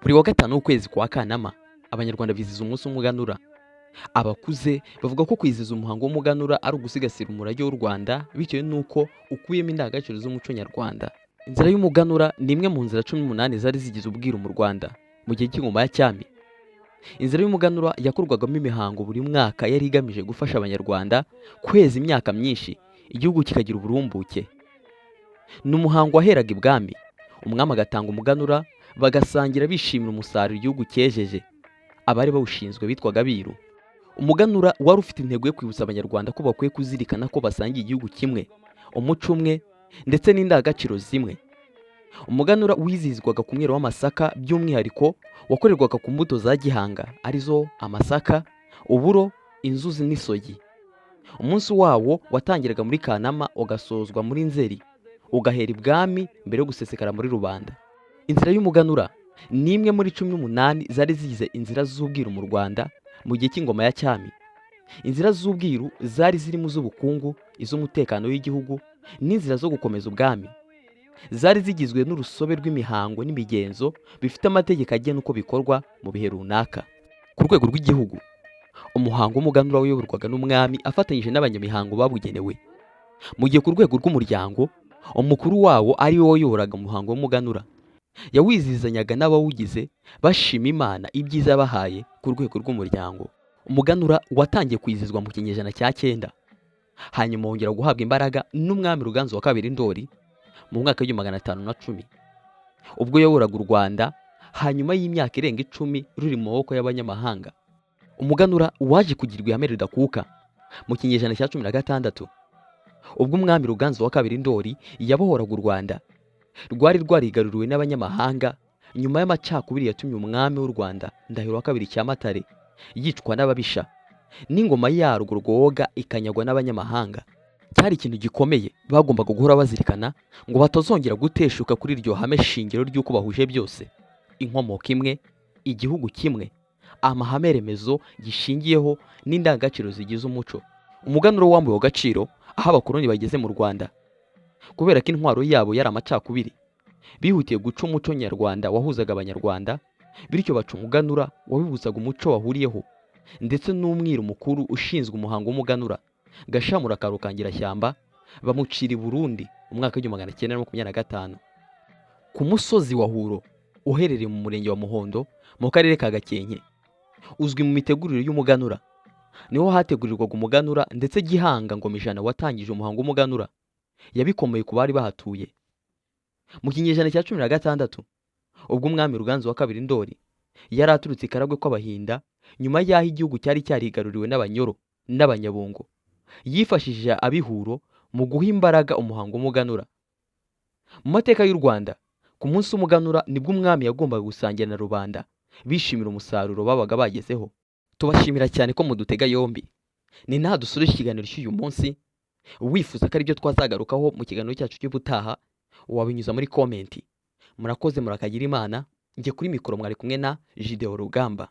Buri wa gatanu w'ukwezi kwa Kanama, Abanyarwanda bizihiza umunsi w'umuganura. Abakuze bavuga ko kwizihiza umuhango w'umuganura ari ugusigasira umurage w'u Rwanda bitewe n'uko ukubiyemo indangagaciro z'umuco nyarwanda. Inzira y'umuganura ni imwe mu nzira 18 zari zigize ubwiru mu Rwanda mu gihe cy'ingoma ya cyami. Inzira y'umuganura yakorwagamo imihango buri mwaka yari igamije gufasha Abanyarwanda kweza imyaka myinshi, igihugu kikagira uburumbuke. Ni umuhango waheraga ibwami, umwami agatanga umuganura, bagasangira bishimira umusaruro igihugu cyejeje. Abari bawushinzwe bitwaga abiru. Umuganura wari ufite intego yo kwibutsa Abanyarwanda ko bakwiye kuzirikana ko basangiye igihugu kimwe, umuco umwe ndetse n'indangagaciro zimwe. Umuganura wizihizwaga ku mwero w'amasaka, by'umwihariko wakorerwaga ku mbuto za gihanga arizo amasaka, uburo, inzuzi n'isogi. Umunsi wawo watangiraga muri Kanama ugasozwa muri Nzeri, ugahera ibwami mbere yo gusesekara muri rubanda. Inzira y'umuganura ni imwe muri 18 zari zigize inzira z'ubwiru mu Rwanda mu gihe cy'ingoma ya cyami. Inzira z'ubwiru zari zirimo z'ubukungu, iz'umutekano w'igihugu n'inzira zo gukomeza ubwami. Zari zigizwe n'urusobe rw'imihango n'imigenzo bifite amategeko agena uko bikorwa mu bihe runaka. Ku rwego rw'igihugu, umuhango w'umuganura wayoborwaga n'umwami afatanyije n'abanyamihango babugenewe. Mu gihe ku rwego rw'umuryango, umukuru wawo ari we wayoboraga umuhango w'umuganura. Yawizihizanyaga n'abawugize bashima Imana ibyiza yabahaye ku rwego rw'umuryango. Umuganura watangiye kwizihizwa mu kinyejana cya 9, hanyuma wongera guhabwa imbaraga n'umwami Ruganzu wa II Ndoli mu mwaka w'1510, ubwo yayoboraga u Rwanda hanyuma y'imyaka irenga 10 ruri mu maboko y'abanyamahanga. Umuganura waje kugirwa ihame ridakuka mu kinyejana cya 16, ubwo umwami Ruganzu wa II Ndoli yabohoraga u Rwanda. Rwari rwarigaruriwe n'abanyamahanga nyuma y'amacakubiri yatumye umwami w'u Rwanda Ndahiro wa II Cyamatare yicwa n'ababisha, n'ingoma yarwo Rwoga ikanyagwa n'abanyamahanga. Cyari ikintu gikomeye bagombaga guhora bazirikana ngo batazongera guteshuka kuri iryo hame shingiro ry'uko bahuje byose, inkomoko imwe, igihugu kimwe, amahame remezo gishingiyeho n'indangagaciro zigize umuco. Umuganura wambuwe agaciro aho abakoloni bageze mu Rwanda. Kubera ko intwaro yabo yari amacakubiri, bihutiye guca umuco nyarwanda wahuzaga Abanyarwanda, bityo baca umuganura wabibuzaga umuco wahuriyeho, ndetse n'umwiru mukuru ushinzwe umuhango w'umuganura Gashamura ka Rukangirashyamba bamucira i Burundi mu mwaka w'1925 ku musozi wa Huro uherereye mu murenge wa Muhondo mu karere ka Gakenke. Uzwi mu mitegurire y'umuganura, niho hategurirwaga umuganura, ndetse Gihanga Ngomijana watangije umuhango w'umuganura yabikomeye ku bari bahatuye. Mu kinyejana cya 16, ubwo umwami Ruganzu wa II Ndoli yari aturutse i Karagwe kw'Abahinda nyuma y'aho igihugu cyari cyarigaruriwe n'Abanyoro n'Abanyabungo, yifashishije abihuro mu guha imbaraga umuhango w'umuganura. Mu mateka y'u Rwanda, ku munsi w'umuganura nibwo umwami yagombaga gusangira na rubanda bishimira umusaruro babaga bagezeho. Tubashimira cyane ko mudutega yombi. Ni naha dusoreje ikiganiro cy'uyu munsi. Wifuza ko ari byo twazagarukaho mu kiganiro cyacu cy'ubutaha, wabinyuza muri komenti. Murakoze, murakagira Imana. Njye kuri mikoro mwari kumwe na Gideon Rugamba.